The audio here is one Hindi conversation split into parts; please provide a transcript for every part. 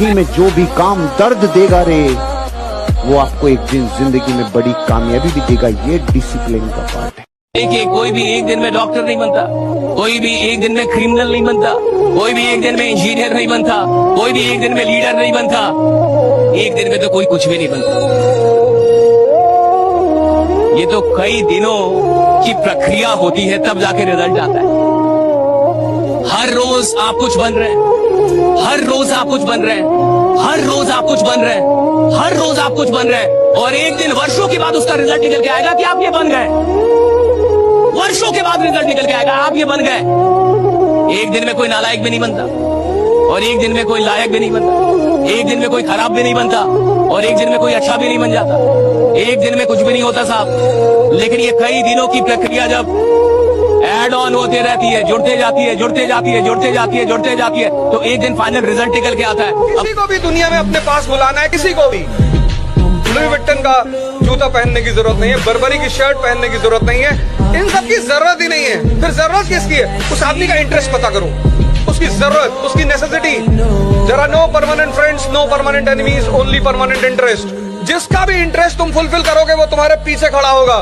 में जो भी काम दर्द देगा रे, वो आपको एक दिन जिंदगी में बड़ी कामयाबी भी देगा। ये डिसिप्लिन का पार्ट है। देखिए, कोई भी एक दिन में डॉक्टर नहीं बनता, कोई भी एक दिन में क्रिमिनल नहीं बनता, कोई भी एक दिन में इंजीनियर नहीं बनता, कोई भी एक दिन में लीडर नहीं बनता, एक दिन में तो कोई कुछ भी नहीं बनता। ये तो कई दिनों की प्रक्रिया होती है, तब जाके रिजल्ट आता है। हर रोज आप कुछ बन रहे हैं, हर रोज आप कुछ बन रहे हैं, हर रोज आप कुछ बन रहे हैं, हर रोज आप कुछ बन रहे हैं, और एक दिन वर्षों के बाद उसका रिजल्ट निकल के आएगा कि आप ये बन गए। वर्षों के बाद रिजल्ट निकल के आएगा, आप ये बन गए। एक दिन में कोई नालायक भी नहीं बनता, और एक दिन में कोई लायक भी नहीं बनता, एक दिन में कोई खराब भी नहीं बनता, और एक दिन में कोई अच्छा भी नहीं बन जाता, एक दिन में कुछ भी नहीं होता साहब। लेकिन ये कई दिनों की प्रक्रिया जब एड ऑन होती रहती है, जुड़ते जाती है, जुड़ते जाती है, जुड़ते जाती है, जुड़ते जाती है, तो एक दिन फाइनल रिजल्ट निकल के आता है। किसी को भी दुनिया में अपने पास बुलाना है, किसी को भी लुई विट्टन का जूता पहनने की जरूरत नहीं है, बर्बरी की शर्ट पहनने की जरूरत नहीं है, इन सब की जरूरत ही नहीं है। फिर जरूरत किसकी है? उस आदमी का इंटरेस्ट पता करो, उसकी जरूरत, उसकी necessity. There are no permanent friends, no permanent enemies, only permanent interest. जिसका भी इंटरेस्ट तुम फुलफिल करोगे वो तुम्हारे पीछे खड़ा होगा।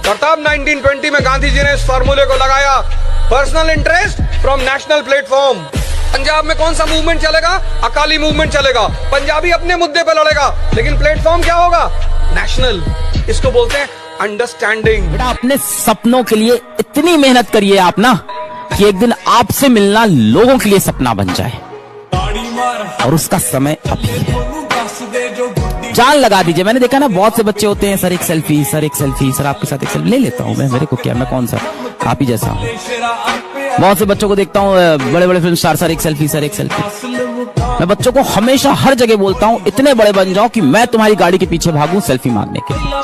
और तब 1920 में गांधी जी ने इस फार्मूले को लगाया, personal interest from national platform. Punjab में कौन सा मूवमेंट चलेगा? अकाली मूवमेंट चलेगा, पंजाबी अपने मुद्दे पे लड़ेगा, लेकिन प्लेटफॉर्म क्या होगा? नेशनल। इसको बोलते हैं अंडरस्टैंडिंग। बेटा, अपने सपनों के लिए इतनी मेहनत करिए आप ना कि एक दिन आपसे मिलना लोगों के लिए सपना बन जाए, और उसका समय अभी है। जान लगा दीजिए। मैंने देखा ना, बहुत से बच्चे होते हैं, सर एक सेल्फी, सर एक सेल्फी, सर आपके साथ एक सेल्फी। ले लेता हूँ मैं, मेरे को क्या, मैं कौन सा आप ही जैसा हूँ। बहुत से बच्चों को देखता हूँ, बड़े बड़े फिल्म स्टार, सर एक सेल्फी, सर एक सेल्फी। मैं बच्चों को हमेशा हर जगह बोलता हूँ, इतने बड़े बन जाओ कि मैं तुम्हारी गाड़ी के पीछे भागूं सेल्फी मांगने के लिए।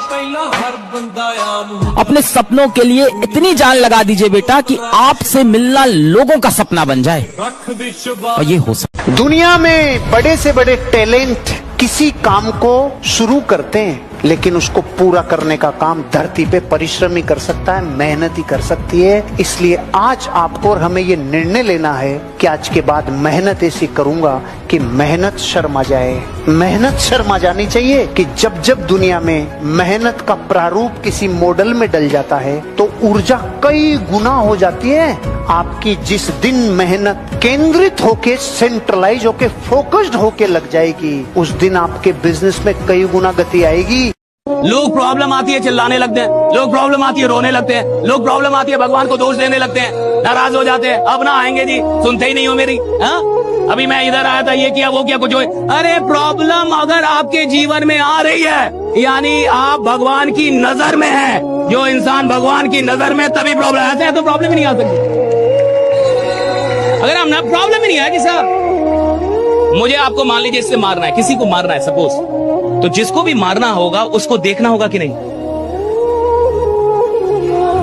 अपने सपनों के लिए इतनी जान लगा दीजिए बेटा कि आपसे मिलना लोगों का सपना बन जाए, और ये हो सकता। दुनिया में बड़े से बड़े टैलेंट किसी काम को शुरू करते हैं, लेकिन उसको पूरा करने का काम धरती पे परिश्रम ही कर सकता है, मेहनत ही कर सकती है। इसलिए आज आपको और हमें ये निर्णय लेना है कि आज के बाद मेहनत ऐसी करूंगा कि मेहनत शर्मा जाए। मेहनत शर्मा जानी चाहिए कि जब जब दुनिया में मेहनत का प्रारूप किसी मॉडल में डल जाता है तो ऊर्जा कई गुना हो जाती है आपकी। जिस दिन मेहनत केंद्रित होके, सेंट्रलाइज होके, फोकस्ड होके लग जाएगी, उस दिन आपके बिजनेस में कई गुना गति आएगी। लोग प्रॉब्लम आती है चिल्लाने लगते हैं, लोग प्रॉब्लम आती है रोने लगते हैं, लोग प्रॉब्लम आती है भगवान को दोष देने लगते हैं, नाराज हो जाते हैं। अब ना आएंगे जी, सुनते ही नहीं हो मेरी। हाँ, अभी मैं इधर आया था, ये किया वो किया, कुछ हो। अरे प्रॉब्लम अगर आपके जीवन में आ रही है, यानी आप भगवान की नजर में है। जो इंसान भगवान की नजर में, तभी प्रॉब्लम आते हैं, तो प्रॉब्लम ही नहीं आ सकती। अगर हम ना प्रॉब्लम ही नहीं है कि साहब मुझे आपको मान लीजिए इससे मारना है, किसी को मारना है सपोज, तो जिसको भी मारना होगा उसको देखना होगा कि नहीं?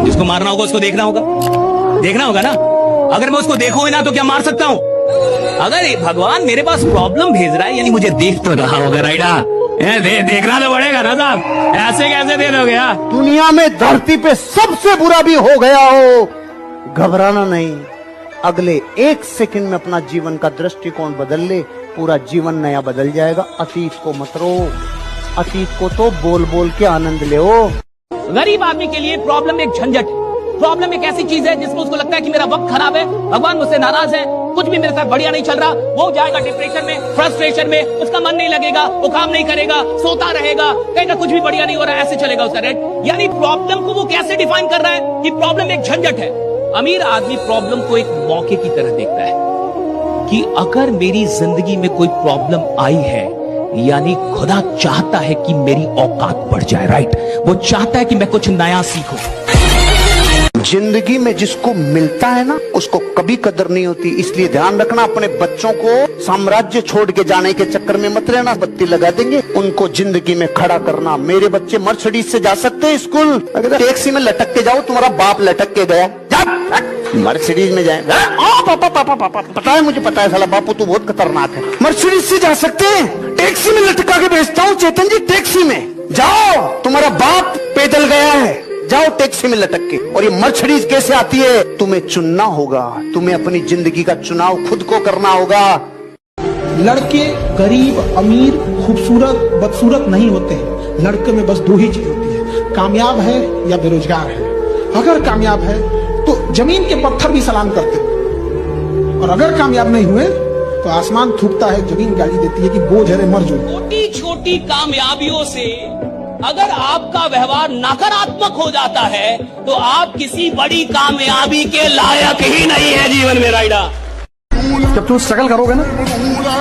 जिसको मारना होगा उसको देखना होगा, देखना होगा ना। अगर मैं उसको देखूं ना तो क्या मार सकता हूं? अगर भगवान मेरे पास प्रॉब्लम भेज रहा है, यानी मुझे देख तो रहा होगा, राइडा देखना तो पड़ेगा ना साहब, ऐसे कैसे दे दोगे? दुनिया में धरती पे सबसे बुरा भी हो गया हो, घबराना नहीं। अगले एक सेकंड में अपना जीवन का दृष्टिकोण बदल ले, पूरा जीवन नया बदल जाएगा। अतीत को मत रो, अतीत को तो बोल बोल के आनंद ले। गरीब आदमी के लिए प्रॉब्लम एक झंझट है। प्रॉब्लम एक ऐसी चीज है जिसमें उसको लगता है कि मेरा वक्त खराब है, भगवान मुझसे नाराज है, कुछ भी मेरे साथ बढ़िया नहीं चल रहा। वो जाएगा डिप्रेशन में, फ्रस्ट्रेशन में, उसका मन नहीं लगेगा, वो काम नहीं करेगा, सोता रहेगा, कहेगा कुछ भी बढ़िया नहीं हो रहा है, ऐसे चलेगा उसका रेट। यानी प्रॉब्लम को वो कैसे डिफाइन कर रहा है कि प्रॉब्लम एक झंझट है। अमीर आदमी प्रॉब्लम को एक मौके की तरह देखता है कि अगर मेरी जिंदगी में कोई प्रॉब्लम आई है, यानी खुदा चाहता है कि मेरी औकात बढ़ जाए, राइट? वो चाहता है कि मैं कुछ नया सीखूं। जिंदगी में जिसको मिलता है ना, उसको कभी कदर नहीं होती। इसलिए ध्यान रखना, अपने बच्चों को साम्राज्य छोड़ के जाने के चक्कर में मत रहना। बत्ती लगा देंगे, उनको जिंदगी में खड़ा करना। मेरे बच्चे मर्सिडीज से जा सकते हैं स्कूल, अगर टैक्सी में लटक के जाओ, तुम्हारा बाप लटक के गया, मर्सिडीज में जाए। पापा पापा पापा, पता है मुझे, पता है साला बापू तू बहुत खतरनाक है। मर्सिडीज से जा सकते हैं, टैक्सी में लटका के भेजता हूँ चेतन जी, टैक्सी में जाओ, तुम्हारा बाप पैदल गया है, जाओ टैक्सी में लटक के। और ये मर्सिडीज कैसे आती है? तुम्हें चुनना होगा, तुम्हें अपनी जिंदगी का चुनाव खुद को करना होगा। लड़के गरीब अमीर खूबसूरत बदसूरत नहीं होते हैं। लड़के में बस दो ही चीज होती है, कामयाब है या बेरोजगार है। अगर कामयाब है तो जमीन के पत्थर भी सलाम करते हैं, और अगर कामयाब नहीं हुए तो आसमान थूकता है, जमीन गाली देती है कि बोझ है मर जो। छोटी छोटी कामयाबियों से अगर आपका व्यवहार नकारात्मक हो जाता है तो आप किसी बड़ी कामयाबी के लायक ही नहीं है जीवन में। राइडा, जब तुम स्ट्रगल करोगे ना,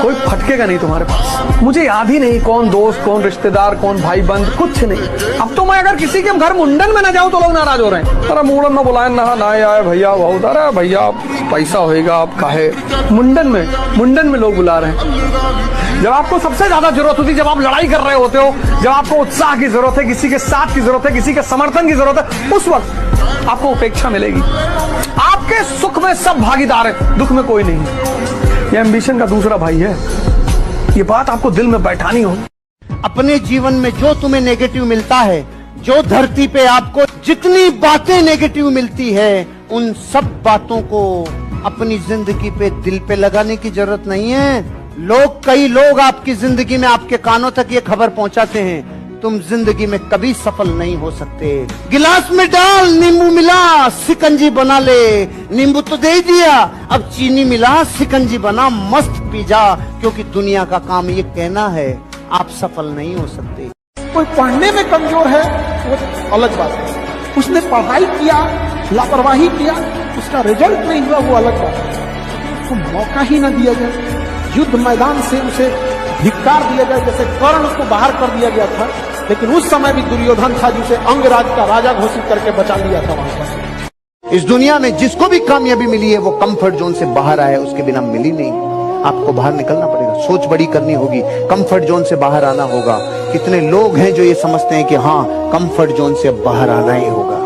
कोई फटकेगा नहीं तुम्हारे पास। मुझे याद ही नहीं कौन दोस्त, कौन रिश्तेदार, कौन भाई बंद, कुछ नहीं। अब तो मैं अगर किसी के घर मुंडन में ना जाऊं तो लोग नाराज हो रहे हैं। अरे मुंडन में बुलाए ना आए भैया बहुत, अरे भैया पैसा होएगा आप काहे। मुंडन में लोग बुला रहे हैं। जब आपको सबसे ज्यादा जरूरत होती है, जब आप लड़ाई कर रहे होते हो, जब आपको उत्साह की जरूरत है, किसी के साथ की जरूरत है, किसी के समर्थन की जरूरत है, उस वक्त आपको उपेक्षा मिलेगी। आपके सुख में सब भागीदार है, दुख में कोई नहीं। ये एम्बिशन का दूसरा भाई है, ये बात आपको दिल में बैठानी होगी। अपने जीवन में जो तुम्हें नेगेटिव मिलता है, जो धरती पे आपको जितनी बातें नेगेटिव मिलती है, उन सब बातों को अपनी जिंदगी पे, दिल पे लगाने की जरूरत नहीं है। कई लोग आपकी जिंदगी में आपके कानों तक ये खबर पहुंचाते हैं, तुम जिंदगी में कभी सफल नहीं हो सकते। गिलास में डाल, नींबू मिला, शिकंजी बना ले। नींबू तो दे दिया, अब चीनी मिला, शिकंजी बना, मस्त पी जा। क्योंकि दुनिया का काम ये कहना है, आप सफल नहीं हो सकते। कोई पढ़ने में कमजोर है वो अलग बात है, उसने पढ़ाई किया, लापरवाही किया, उसका रिजल्ट नहीं हुआ, वो अलग बात है। उसको मौका ही ना दिया जाए, युद्ध मैदान से उसे धिक्कार दिया जाए। जैसे कर्ण को बाहर कर दिया गया था, लेकिन उस समय भी दुर्योधन था जिसे अंगराज का राजा घोषित करके बचा लिया था वहां पर। इस दुनिया में जिसको भी कामयाबी मिली है वो कंफर्ट जोन से बाहर आया, उसके बिना मिली नहीं। आपको बाहर निकलना पड़ेगा, सोच बड़ी करनी होगी, कंफर्ट जोन से बाहर आना होगा। कितने लोग हैं जो ये समझते हैं कि हाँ कंफर्ट जोन से बाहर आना ही होगा।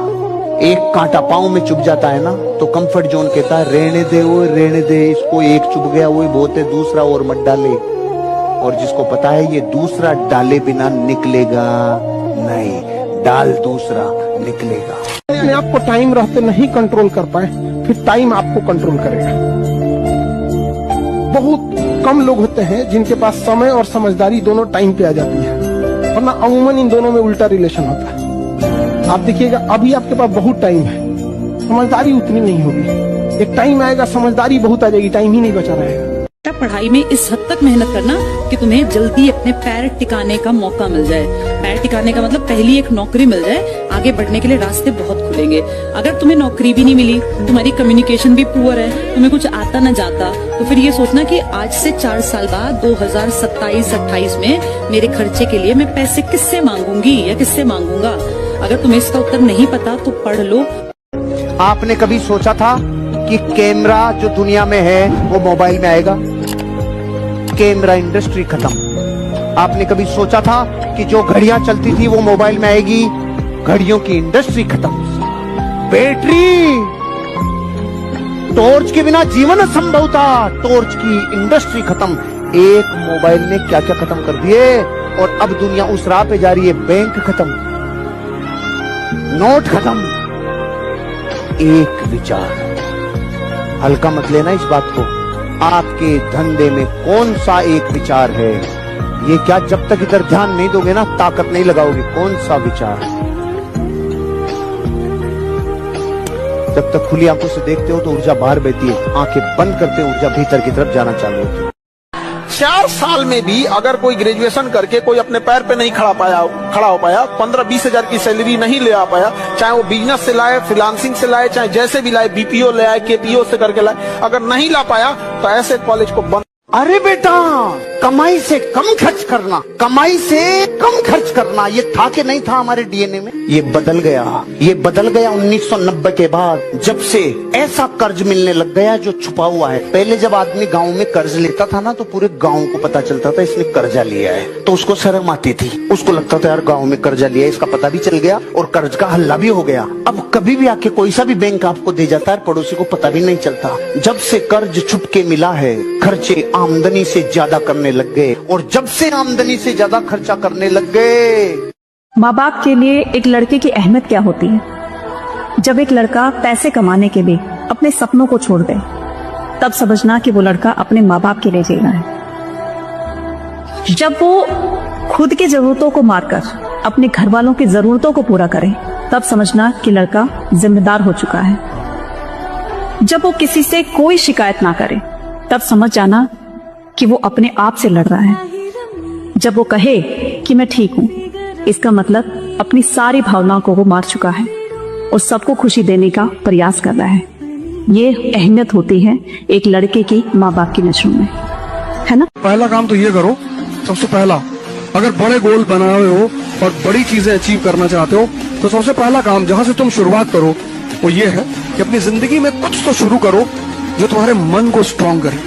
एक कांटा पांव में चुभ जाता है ना, तो कंफर्ट जोन कहता है रहने दे, वो रहने दे, इसको एक चुभ गया वही बहुत है, दूसरा और मत डाले। और जिसको पता है ये दूसरा डाले बिना निकलेगा नहीं, डाल दूसरा निकलेगा। अपने आप को टाइम रहते नहीं कंट्रोल कर पाए, फिर टाइम आपको कंट्रोल करेगा। बहुत कम लोग होते हैं जिनके पास समय और समझदारी दोनों टाइम पे आ जाती है, वरना अमूमन इन दोनों में उल्टा रिलेशन होता है। आप देखिएगा अभी आपके पास बहुत टाइम है, समझदारी उतनी नहीं होगी। एक टाइम आएगा समझदारी बहुत आ जाएगी, टाइम ही नहीं बचा रहेगा। पढ़ाई में इस हद तक मेहनत करना कि तुम्हें जल्दी अपने पैर टिकाने का मौका मिल जाए। पैर टिकाने का मतलब पहली एक नौकरी मिल जाए, आगे बढ़ने के लिए रास्ते बहुत खुलेंगे। अगर तुम्हें नौकरी भी नहीं मिली, तुम्हारी कम्युनिकेशन भी पुअर है, तुम्हें कुछ आता न जाता, तो फिर ये सोचना कि आज से 4 साल बाद 2027-28 में मेरे खर्चे के लिए मैं पैसे किससे मांगूंगी या किससे मांगूंगा। अगर तुम्हें इसका उत्तर नहीं पता तो पढ़ लो। आपने कभी सोचा था कि कैमरा जो दुनिया में है वो मोबाइल में आएगा? कैमरा इंडस्ट्री खत्म। आपने कभी सोचा था कि जो घड़ियां चलती थी वो मोबाइल में आएगी? घड़ियों की इंडस्ट्री खत्म। बैटरी, टॉर्च के बिना जीवन असंभव था, टॉर्च की इंडस्ट्री खत्म। एक मोबाइल ने क्या क्या खत्म कर दिए, और अब दुनिया उस राह पे जा रही है। बैंक खत्म, नोट खत्म, एक विचार। हल्का मत लेना इस बात को। आपके धंधे में कौन सा एक विचार है, ये क्या जब तक इधर ध्यान नहीं दोगे ना, ताकत नहीं लगाओगे, कौन सा विचार? जब तक खुली आंखों से देखते हो तो ऊर्जा बाहर बहती है, आंखें बंद करते हो ऊर्जा भीतर की तरफ जाना चालू होती है। 4 साल में भी अगर कोई ग्रेजुएशन करके कोई अपने पैर पे नहीं खड़ा हो पाया, 15-20 हजार की सैलरी नहीं ले आ पाया, चाहे वो बिजनेस से लाए, फ्रीलांसिंग से लाए, चाहे जैसे भी लाए, बीपीओ ले आए, केपीओ से करके लाए, अगर नहीं ला पाया तो ऐसे कॉलेज को बंद। अरे बेटा, कमाई से कम खर्च करना, कमाई से कम खर्च करना, ये था कि नहीं था हमारे डीएनए में? ये बदल गया। ये बदल गया 1990 के बाद, जब से ऐसा कर्ज मिलने लग गया जो छुपा हुआ है। पहले जब आदमी गांव में कर्ज लेता था ना, तो पूरे गांव को पता चलता था इसने कर्जा लिया है, तो उसको शर्म आती थी। उसको लगता था यार गांव में कर्जा लिया है, इसका पता भी चल गया और कर्ज का हल्ला भी हो गया। अब कभी भी आके कोई सा भी बैंक आपको दे जाता है, पड़ोसी को पता भी नहीं चलता। जब से कर्ज छुप के मिला है, खर्चे आमदनी से ज्यादा करने लग गए, और जब से आमदनी से ज्यादा खर्चा करने लग गए। माँ बाप के लिए एक लड़के की अहमियत क्या होती है? जब एक लड़का पैसे कमाने के लिए अपने सपनों को छोड़ दे, तब समझना कि वो लड़का अपने माँ बाप के लिए जी रहा है। जब वो खुद की जरूरतों को मारकर अपने घर वालों की जरूरतों को पूरा करे, तब समझना कि लड़का जिम्मेदार हो चुका है। जब वो किसी से कोई शिकायत ना करे, तब समझ जाना कि वो अपने आप से लड़ रहा है। जब वो कहे कि मैं ठीक हूं, इसका मतलब अपनी सारी भावनाओं को वो मार चुका है और सबको खुशी देने का प्रयास कर रहा है। ये अहमियत होती है एक लड़के की माँ बाप की नजरों में, है ना। पहला काम तो ये करो, सबसे पहला, अगर बड़े गोल बनाए हुए हो और बड़ी चीजें अचीव करना चाहते हो, तो सबसे पहला काम जहां से तुम शुरुआत करो वो ये है कि अपनी जिंदगी में कुछ तो शुरू करो जो तुम्हारे मन को स्ट्रांग करे,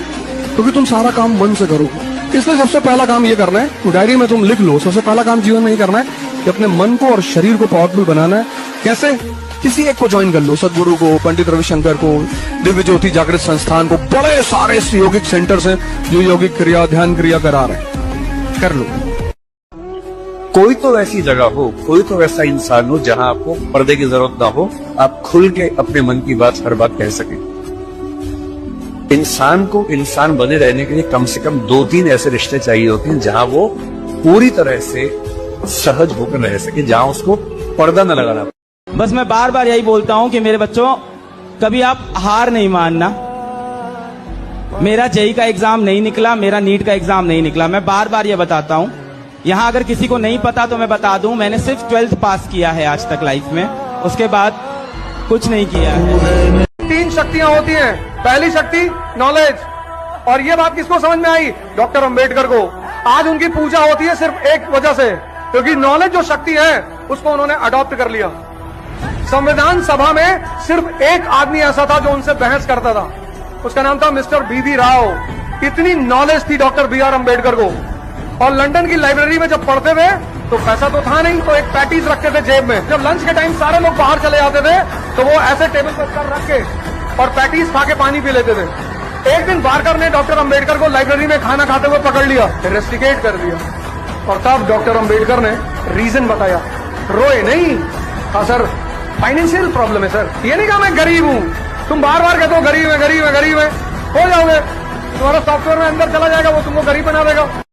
क्योंकि तुम सारा काम मन से करोगे। इसलिए सबसे पहला काम ये करना है, डायरी में तुम लिख लो, सबसे पहला काम जीवन में ये करना है कि अपने मन को और शरीर को पावरफुल बनाना है। कैसे? किसी एक को ज्वाइन कर लो, सदगुरु को, पंडित रविशंकर को, दिव्य ज्योति जागृत संस्थान को, बड़े सारे योगिक सेंटर्स हैं जो योगिक क्रिया, ध्यान क्रिया करा रहे हैं, कर लो। कोई तो ऐसी जगह हो, कोई तो ऐसा इंसान हो जहां आपको पर्दे की जरूरत ना हो, आप खुल के अपने मन की बात हर बात कह सकें। इंसान को इंसान बने रहने के लिए कम से कम 2-3 ऐसे रिश्ते चाहिए होते हैं जहां वो पूरी तरह से सहज होकर रह सके, जहां उसको पर्दा न लगाना। बस मैं बार बार यही बोलता हूं कि मेरे बच्चों, कभी आप हार नहीं मानना। मेरा जेई का एग्जाम नहीं निकला, मेरा नीट का एग्जाम नहीं निकला, मैं बार बार ये बताता हूं। यहां अगर किसी को नहीं पता तो मैं बता दूं, मैंने सिर्फ 12th पास किया है आज तक लाइफ में, उसके बाद कुछ नहीं किया है। 3 शक्तियां होती हैं। पहली शक्ति नॉलेज, और ये बात किसको समझ में आई? डॉक्टर अंबेडकर को। आज उनकी पूजा होती है सिर्फ एक वजह से, क्योंकि नॉलेज जो शक्ति है उसको उन्होंने अडॉप्ट कर लिया। संविधान सभा में सिर्फ एक आदमी ऐसा था जो उनसे बहस करता था, उसका नाम था मिस्टर बीबी राव। इतनी नॉलेज थी डॉक्टर BR अम्बेडकर को। और लंदन की लाइब्रेरी में जब पढ़ते थे तो पैसा तो था नहीं, तो एक पैटीज रखते थे जेब में। जब लंच के टाइम सारे लोग बाहर चले जाते थे तो वो ऐसे टेबल पर सर रख के और पैटीज खा के पानी पी लेते थे। एक दिन बारकर ने डॉक्टर अंबेडकर को लाइब्रेरी में खाना खाते हुए पकड़ लिया, रेस्टिकेट कर दिया, और तब डॉक्टर अंबेडकर ने रीजन बताया। रोए नहीं, हाँ सर फाइनेंशियल प्रॉब्लम है सर, ये नहीं कहा मैं गरीब हूं। तुम बार बार कहते हो गरीब है, गरीब है, गरीब है, हो जाओगे, तुम्हारा सॉफ्टवेयर में अंदर चला जाएगा, वो तुमको गरीब बना देगा।